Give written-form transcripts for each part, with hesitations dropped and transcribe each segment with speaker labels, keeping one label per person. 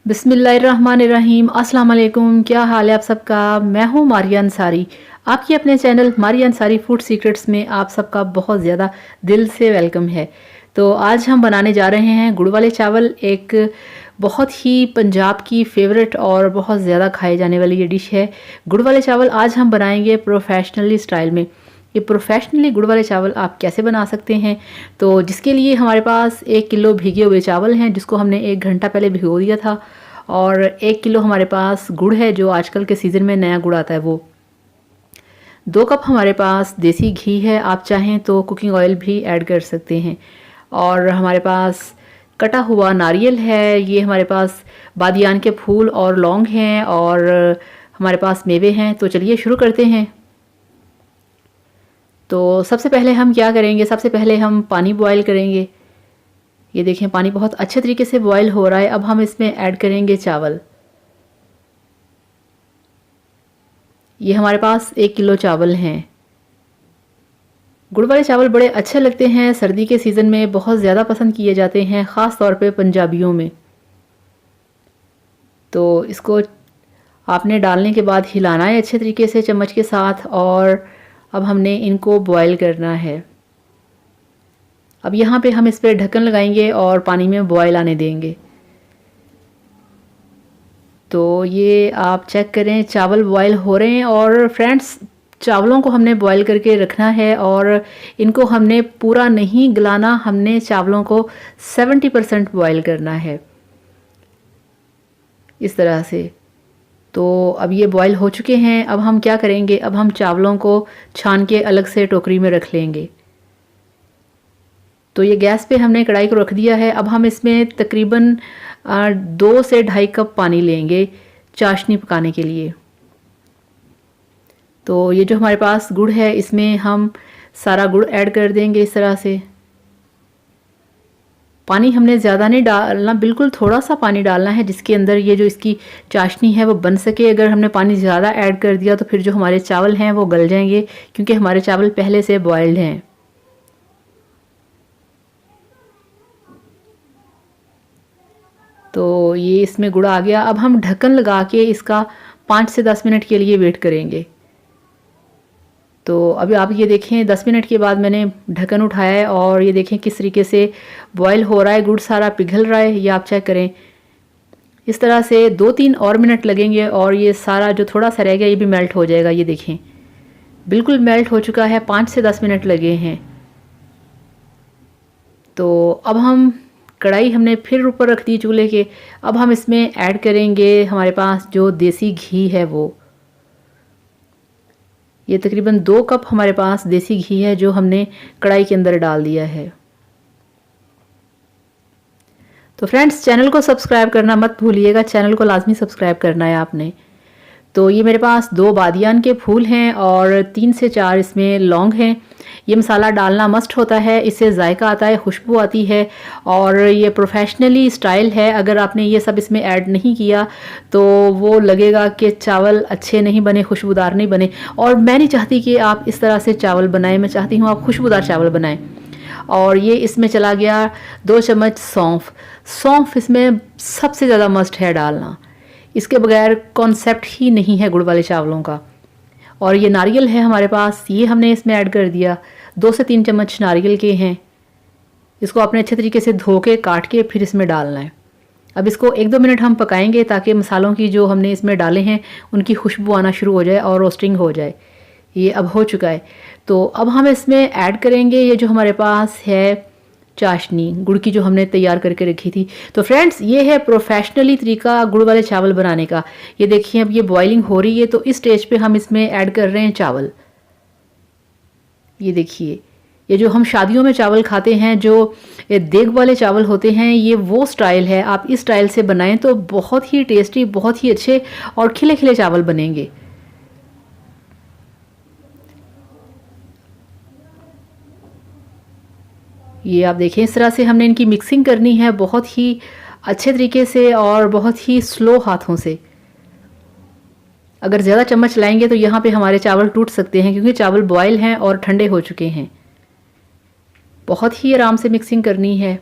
Speaker 1: बिस्मिल्लाहिर्रहमानिर्रहीम। अस्सलाम वालेकुम। क्या हाल है आप सबका। मैं हूँ मारिया अंसारी, आपकी अपने channel Maria Ansari food secrets में आप सबका बहुत ज़्यादा दिल से वेलकम है। तो आज हम बनाने जा रहे हैं गुड़ वाले चावल। एक बहुत ही पंजाब की फेवरेट और बहुत ज़्यादा खाए जाने वाली ये डिश है गुड़ वाले चावल। आज हम बनाएंगे प्रोफेशनली स्टाइल में। ये प्रोफेशनली गुड़ वाले चावल आप कैसे बना सकते हैं, तो जिसके लिए हमारे पास 1 किलो भीगे हुए चावल हैं जिसको हमने 1 घंटा पहले भिगो दिया था, और 1 किलो हमारे पास गुड़ है जो आजकल के सीज़न में नया गुड़ आता है वो। 2 कप हमारे पास देसी घी है, आप चाहें तो कुकिंग ऑयल भी ऐड कर सकते हैं। और हमारे पास कटा हुआ नारियल है, ये हमारे पास बादियान के फूल और लौंग हैं, और हमारे पास मेवे हैं। तो चलिए शुरू करते हैं। तो सबसे पहले हम क्या करेंगे, सबसे पहले हम पानी बॉयल करेंगे। ये देखें पानी बहुत अच्छे तरीके से बॉयल हो रहा है। अब हम इसमें ऐड करेंगे चावल। ये हमारे पास 1 किलो चावल हैं। गुड़ वाले चावल बड़े अच्छे लगते हैं, सर्दी के सीज़न में बहुत ज़्यादा पसंद किए जाते हैं, ख़ास तौर पे पंजाबियों में। तो इसको आपने डालने के बाद हिलाना है अच्छे तरीके से चम्मच के साथ, और अब हमने इनको बॉयल करना है। अब यहाँ पे हम इस पर ढक्कन लगाएंगे और पानी में बॉयल आने देंगे। तो ये आप चेक करें चावल बॉयल हो रहे हैं। और फ्रेंड्स, चावलों को हमने बॉयल करके रखना है और इनको हमने पूरा नहीं गलाना, हमने चावलों को 70% बॉयल करना है इस तरह से। तो अब ये बॉयल हो चुके हैं। अब हम क्या करेंगे, अब हम चावलों को छान के अलग से टोकरी में रख लेंगे। तो ये गैस पे हमने कढ़ाई को रख दिया है। अब हम इसमें तकरीबन 2 से 2.5 कप पानी लेंगे चाशनी पकाने के लिए। तो ये जो हमारे पास गुड़ है इसमें हम सारा गुड़ ऐड कर देंगे इस तरह से। पानी हमने ज़्यादा नहीं डालना, बिल्कुल थोड़ा सा पानी डालना है जिसके अंदर ये जो इसकी चाशनी है वो बन सके। अगर हमने पानी ज़्यादा ऐड कर दिया तो फिर जो हमारे चावल हैं वो गल जाएंगे, क्योंकि हमारे चावल पहले से बॉयल्ड हैं। तो ये इसमें गुड़ आ गया। अब हम ढक्कन लगा के इसका 5 से 10 मिनट के लिए वेट करेंगे। तो अभी आप ये देखें 10 मिनट के बाद मैंने ढक्कन उठाया है और ये देखें किस तरीके से बॉयल हो रहा है, गुड़ सारा पिघल रहा है। ये आप चेक करें। इस तरह से 2-3 और मिनट लगेंगे और ये सारा जो थोड़ा सा रह गया ये भी मेल्ट हो जाएगा। ये देखें बिल्कुल मेल्ट हो चुका है, 5 से 10 मिनट लगे हैं। तो अब हम कढ़ाई हमने फिर ऊपर रख दी चूल्हे के। अब हम इसमें ऐड करेंगे हमारे पास जो देसी घी है वो। ये तकरीबन 2 कप हमारे पास देसी घी है जो हमने कढ़ाई के अंदर डाल दिया है। तो फ्रेंड्स, चैनल को सब्सक्राइब करना मत भूलिएगा, चैनल को लाजमी सब्सक्राइब करना है आपने। तो ये मेरे पास 2 बादियान के फूल हैं और 3 से 4 इसमें लौंग हैं। ये मसाला डालना मस्ट होता है, इससे जायका आता है, खुशबू आती है, और ये प्रोफेशनली स्टाइल है। अगर आपने ये सब इसमें ऐड नहीं किया तो वो लगेगा कि चावल अच्छे नहीं बने, खुशबूदार नहीं बने। और मैं नहीं चाहती कि आप इस तरह से चावल बनाएं, मैं चाहती हूँ आप खुशबूदार चावल बनाएं। और ये इसमें चला गया 2 चम्मच सौंफ। सौंफ इसमें सबसे ज़्यादा मस्ट है डालना, इसके बगैर कॉन्सेप्ट ही नहीं है गुड़ वाले चावलों का। और ये नारियल है हमारे पास, ये हमने इसमें ऐड कर दिया। 2 से 3 चम्मच नारियल के हैं। इसको आपने अच्छे तरीके से धो के काट के फिर इसमें डालना है। अब इसको 1-2 मिनट हम पकाएंगे ताकि मसालों की जो हमने इसमें डाले हैं उनकी खुशबू आना शुरू हो जाए और रोस्टिंग हो जाए। ये अब हो चुका है। तो अब हम इसमें ऐड करेंगे ये जो हमारे पास है चाशनी, गुड़ की जो हमने तैयार करके रखी थी। तो फ्रेंड्स, ये है प्रोफेशनली तरीका गुड़ वाले चावल बनाने का। ये देखिए अब ये बॉइलिंग हो रही है, तो इस स्टेज पे हम इसमें ऐड कर रहे हैं चावल। ये देखिए, ये जो हम शादियों में चावल खाते हैं जो ये देग वाले चावल होते हैं, ये वो स्टाइल है। आप इस स्टाइल से बनाएं तो बहुत ही टेस्टी, बहुत ही अच्छे और खिले खिले चावल बनेंगे। ये आप देखें इस तरह से हमने इनकी मिक्सिंग करनी है बहुत ही अच्छे तरीके से और बहुत ही स्लो हाथों से। अगर ज़्यादा चम्मच लाएंगे तो यहाँ पे हमारे चावल टूट सकते हैं, क्योंकि चावल बॉयल हैं और ठंडे हो चुके हैं। बहुत ही आराम से मिक्सिंग करनी है।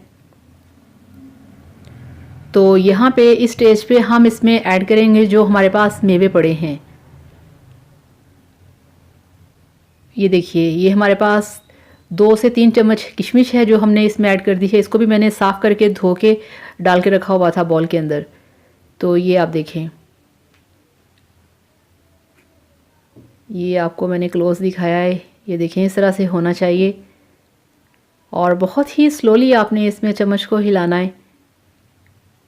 Speaker 1: तो यहाँ पे इस स्टेज पे हम इसमें ऐड करेंगे जो हमारे पास मेवे पड़े हैं। ये देखिए, ये हमारे पास 2 से 3 चम्मच किशमिश है जो हमने इसमें ऐड कर दी है। इसको भी मैंने साफ़ करके धो के डाल के रखा हुआ था बॉल के अंदर। तो ये आप देखें, ये आपको मैंने क्लोज दिखाया है। ये देखें, इस तरह से होना चाहिए और बहुत ही स्लोली आपने इसमें चम्मच को हिलाना है।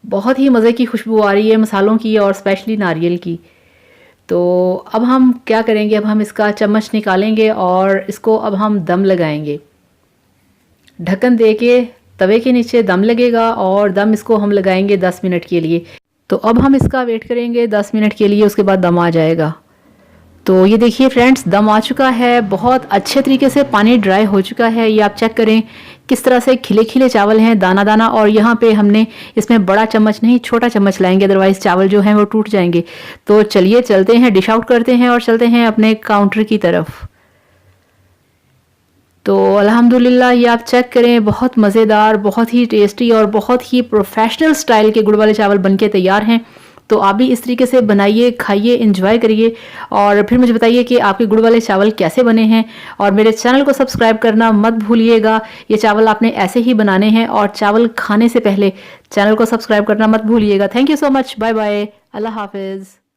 Speaker 1: बहुत ही मज़े की खुशबू आ रही है मसालों की और स्पेशली नारियल की। तो अब हम क्या करेंगे, अब हम इसका चम्मच निकालेंगे और इसको अब हम दम लगाएंगे। ढक्कन दे के तवे के नीचे दम लगेगा और दम इसको हम लगाएंगे 10 मिनट के लिए। तो अब हम इसका वेट करेंगे 10 मिनट के लिए, उसके बाद दम आ जाएगा। तो ये देखिए फ्रेंड्स, दम आ चुका है, बहुत अच्छे तरीके से पानी ड्राई हो चुका है। ये आप चेक करें किस तरह से खिले खिले चावल हैं, दाना दाना। और यहाँ पे हमने इसमें बड़ा चम्मच नहीं, छोटा चम्मच लाएंगे, अदरवाइज़ चावल जो हैं वो टूट जाएंगे। तो चलिए चलते हैं, डिश आउट करते हैं और चलते हैं अपने काउंटर की तरफ। तो अल्हम्दुलिल्लाह, ये आप चेक करें, बहुत मज़ेदार, बहुत ही टेस्टी और बहुत ही प्रोफेशनल स्टाइल के गुड़ वाले चावल बनके तैयार हैं। तो आप भी इस तरीके से बनाइए, खाइए, एंजॉय करिए और फिर मुझे बताइए कि आपके गुड़ वाले चावल कैसे बने हैं। और मेरे चैनल को सब्सक्राइब करना मत भूलिएगा। ये चावल आपने ऐसे ही बनाने हैं और चावल खाने से पहले चैनल को सब्सक्राइब करना मत भूलिएगा। Thank you so much, bye bye, अल्लाह हाफिज़।